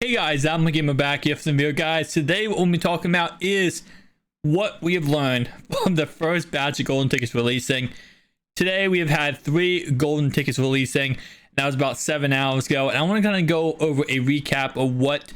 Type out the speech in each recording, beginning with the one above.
Hey guys, I'm Gamer back here from the video, guys. Today what we'll be talking about is what we have learned from the first batch of golden tickets releasing. Today we have had 3 golden tickets releasing. That was about 7 hours ago, and I want to kind of go over a recap of what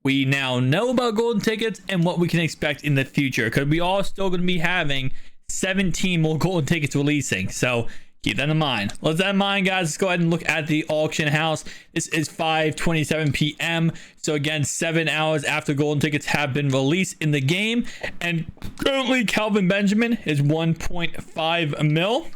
we now know about golden tickets and what we can expect in the future, because we are still going to be having 17 more golden tickets releasing, so keep that in mind. With that in mind, guys, let's go ahead and look at the auction house. This is 5:27 p.m. So again, 7 hours after golden tickets have been released in the game. And currently, Calvin Benjamin is 1.5 mil.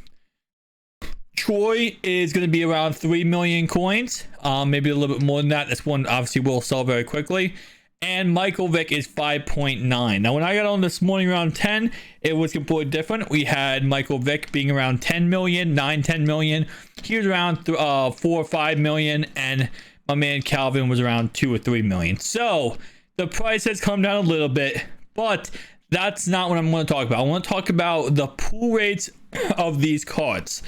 Troy is going to be around 3 million coins. Maybe a little bit more than that. This one obviously will sell very quickly. And Michael Vick is 5.9. Now, when I got on this morning around 10, it was completely different. We had Michael Vick being around 10 million, 10 million. He was around 4 or 5 million, and my man Calvin was around 2 or 3 million. So the price has come down a little bit, but that's not what I'm going to talk about. I want to talk about the pool rates of these cards.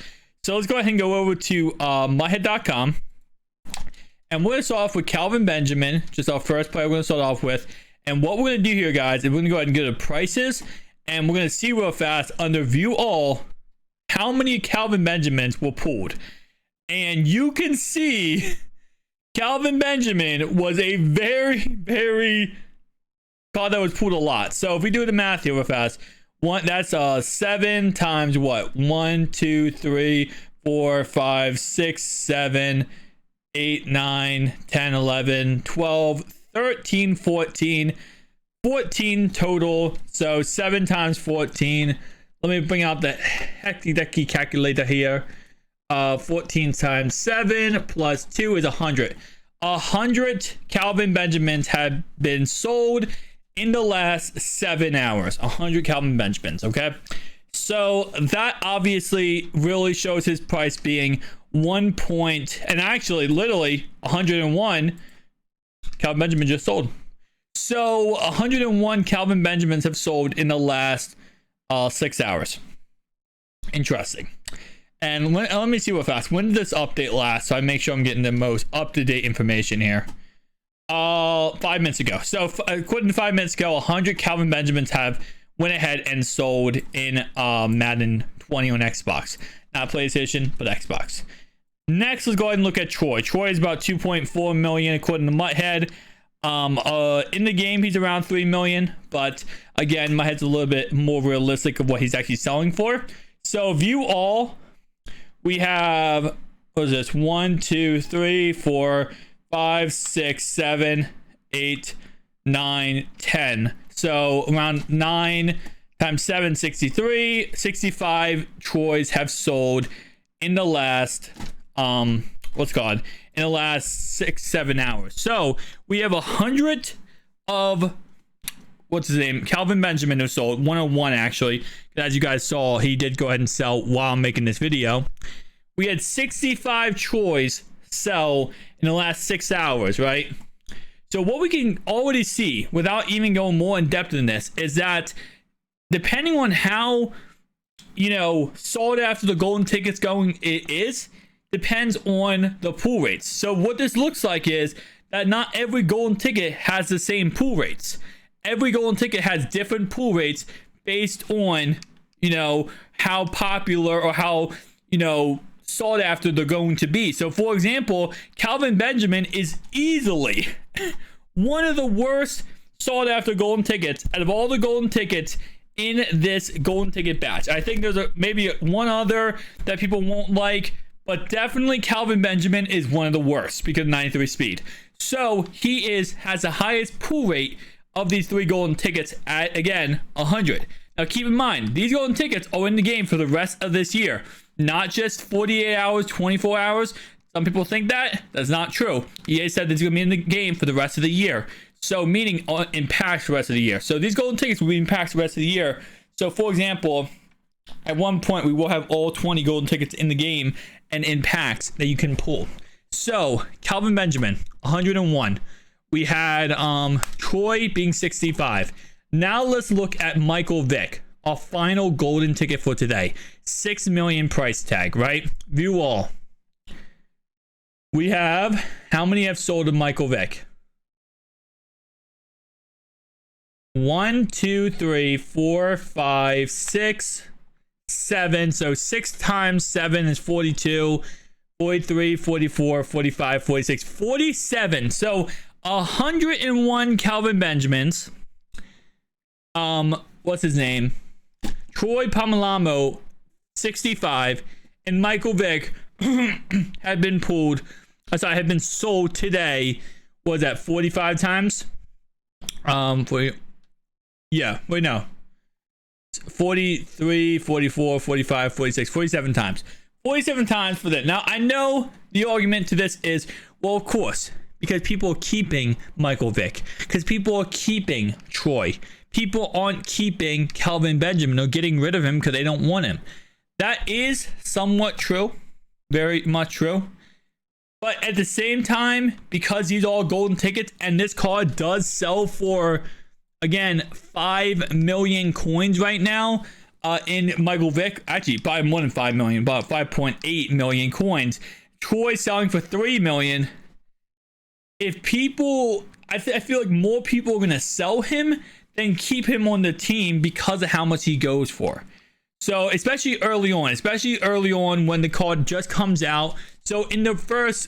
So let's go ahead and go over to myhead.com. And we're going to start off with Calvin Benjamin, just our first player we're going to start off with. And what we're going to do here, guys, is we're going to go ahead and get the prices. And we're going to see real fast under view all how many Calvin Benjamins were pulled. And you can see Calvin Benjamin was a very card that was pulled a lot. So if we do the math here real fast, that's 7 times what? 1, 2, 3, 4, 5, 6, 7, 8, 9, 10, 11, 12, 13, 14 total. So 7 times 14. Let me bring out the hecky calculator here. 14 times 7 plus 2 is 100. 100 Calvin Benjamins have been sold in the last 7 hours. 100 Calvin Benjamins, okay? So that obviously really shows his price being and actually literally 101 Calvin Benjamin just sold. So 101 Calvin Benjamins have sold in the last 6 hours. Interesting. And let me see real fast. When did this update last? So I make sure I'm getting the most up-to-date information here. 5 minutes ago. So according to 5 minutes ago, 100 Calvin Benjamins have went ahead and sold in Madden 20 on Xbox. Not PlayStation, but Xbox. Next, let's go ahead and look at Troy. Troy is about 2.4 million according to Mutthead. In the game, he's around 3 million, but again, Mutthead's a little bit more realistic of what he's actually selling for. So view all, we have, what is this? 1, 2, 3, 4, 5, 6, 7, 8, 9, 10. So around 9 times 7, 63. 65 Troys have sold in the last in the last 6-7 hours. So we have 100 of Calvin Benjamin who sold 101 actually. As you guys saw, he did go ahead and sell while I'm making this video. We had 65 Troys sell in the last 6 hours, right? So what we can already see, without even going more in depth in this, is that depending on how, sought after the golden tickets going it is, depends on the pool rates. So what this looks like is that not every golden ticket has the same pool rates. Every golden ticket has different pool rates based on, how popular or how, sought after they're going to be. So for example, Calvin Benjamin is easily one of the worst sought after golden tickets out of all the golden tickets in this golden ticket batch. I think there's maybe one other that people won't like, but definitely Calvin Benjamin is one of the worst because of 93 speed. So he has the highest pool rate of these 3 golden tickets at, again, 100. Now keep in mind, these golden tickets are in the game for the rest of this year, not just 48 hours, 24 hours. Some people think that's not true. EA said it's going to be in the game for the rest of the year. So meaning in packs the rest of the year. So these golden tickets will be in packs the rest of the year. So for example, at one point we will have all 20 golden tickets in the game and in packs that you can pull. So Calvin Benjamin, 101. We had Troy being 65. Now let's look at Michael Vick, our final golden ticket for today. 6 million price tag, right? View all. We have, how many have sold to Michael Vick? 1, 2, 3, 4, 5, 6, 7. So 6 times 7 is 42. 43, 44, 45, 46, 47. So 101 Calvin Benjamins. What's his name? Troy Pomalamo, 65, and Michael Vick had been sold today. Was that 45 times? 43, 44, 45, 46, 47 times. 47 times for that. Now, I know the argument to this is, well, of course, because people are keeping Michael Vick, because people are keeping Troy. People aren't keeping Calvin Benjamin or getting rid of him because they don't want him. That is somewhat true. Very much true. But at the same time, because these are all golden tickets and this card does sell for, again, 5 million coins right now, in Michael Vick, actually by more than 5 million, about 5.8 million coins. Troy selling for 3 million. If people, I feel like more people are going to sell him than keep him on the team because of how much he goes for. So especially early on when the card just comes out. So in the first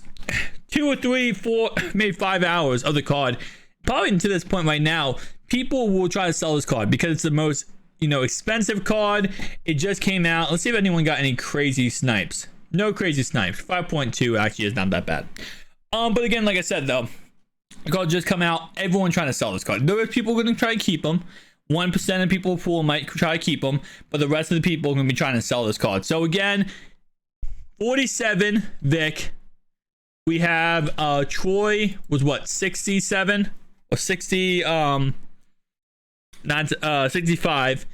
2 or 3, 4, maybe 5 hours of the card, probably to this point right now, people will try to sell this card because it's the most, expensive card. It just came out. Let's see if anyone got any crazy snipes. No crazy snipes. 5.2 actually is not that bad. But again, like I said though, the card just come out. Everyone trying to sell this card. There are people going to try to keep them. 1% of people pool might try to keep them, but the rest of the people are going to be trying to sell this card. So again, 47 Vic. We have Troy was what, 67 or 60 65,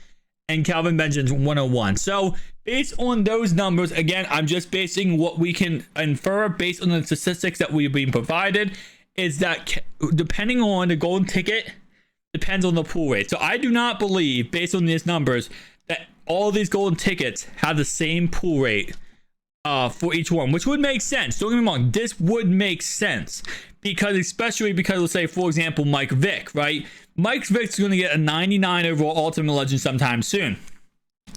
and Calvin Benjamin's 101. So based on those numbers, again, I'm just basing what we can infer based on the statistics that we've been provided, is that depending on the golden ticket, depends on the pool rate. So I do not believe, based on these numbers, that all these golden tickets have the same pool rate for each one, which would make sense. Don't get me wrong, this would make sense especially because let's say, for example, Mike Vick, right? Mike Vick's going to get a 99 overall Ultimate Legend sometime soon.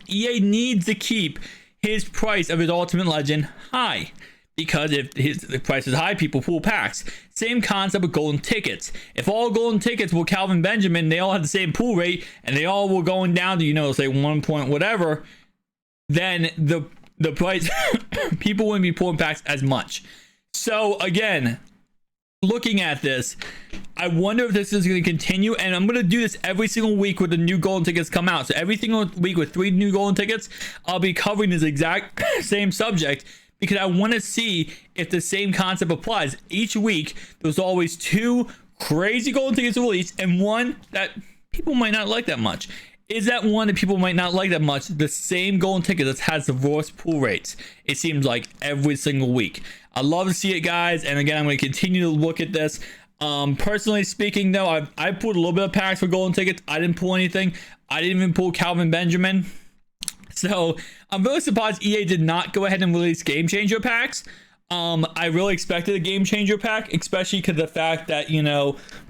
EA needs to keep his price of his Ultimate Legend high, because if the price is high, people pull packs. Same concept with golden tickets. If all golden tickets were Calvin Benjamin, they all have the same pool rate, and they all were going down to, say 1 point whatever, then the price, people wouldn't be pulling packs as much. So again, looking at this, I wonder if this is going to continue, and I'm going to do this every single week with the new golden tickets come out. So every single week with 3 new golden tickets, I'll be covering this exact same subject, because I want to see if the same concept applies. Each week, there's always 2 crazy golden tickets released, and one that people might not like that much. Is that one that people might not like that much the same golden ticket that has the worst pool rates? It seems like every single week. I love to see it, guys, and again, I'm going to continue to look at this. Personally speaking, though, I pulled a little bit of packs for golden tickets. I didn't pull anything. I didn't even pull Calvin Benjamin. So I'm really surprised EA did not go ahead and release Game Changer packs. I really expected a Game Changer pack, especially because of the fact that,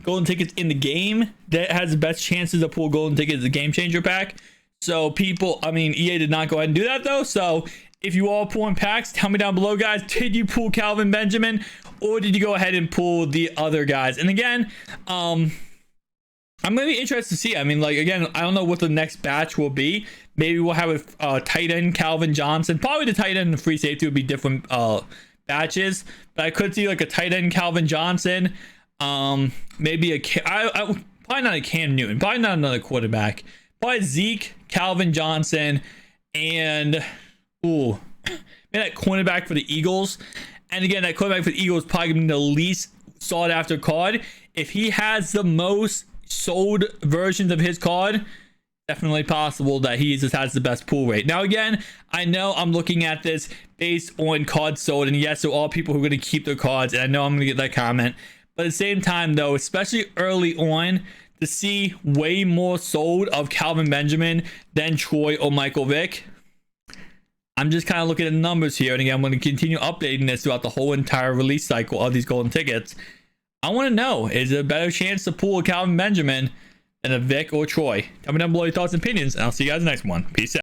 golden tickets in the game that has the best chances to pull golden tickets, the Game Changer pack. So EA did not go ahead and do that though. So if you all pulling packs, tell me down below, guys. Did you pull Calvin Benjamin, or did you go ahead and pull the other guys? And again, I'm gonna be interested to see. Again, I don't know what the next batch will be. Maybe we'll have a tight end Calvin Johnson. Probably the tight end and the free safety would be different batches, but I could see like a tight end Calvin Johnson. Maybe probably not a Cam Newton. Probably not another quarterback. Probably Zeke, Calvin Johnson, and maybe that cornerback for the Eagles. And again, that quarterback for the Eagles is probably going to be the least sought after card. If he has the most sold versions of his card, definitely possible that he just has the best pool rate. Now again, I know I'm looking at this based on cards sold, and yes, there are people who are going to keep their cards, and I know I'm going to get that comment. But at the same time though, especially early on, to see way more sold of Calvin Benjamin than Troy or Michael Vick, I'm just kind of looking at the numbers here. And again, I'm going to continue updating this throughout the whole entire release cycle of these golden tickets. I want to know, is there a better chance to pull a Calvin Benjamin than a Vic or Troy? Tell me down below your thoughts and opinions, and I'll see you guys in the next one. Peace out.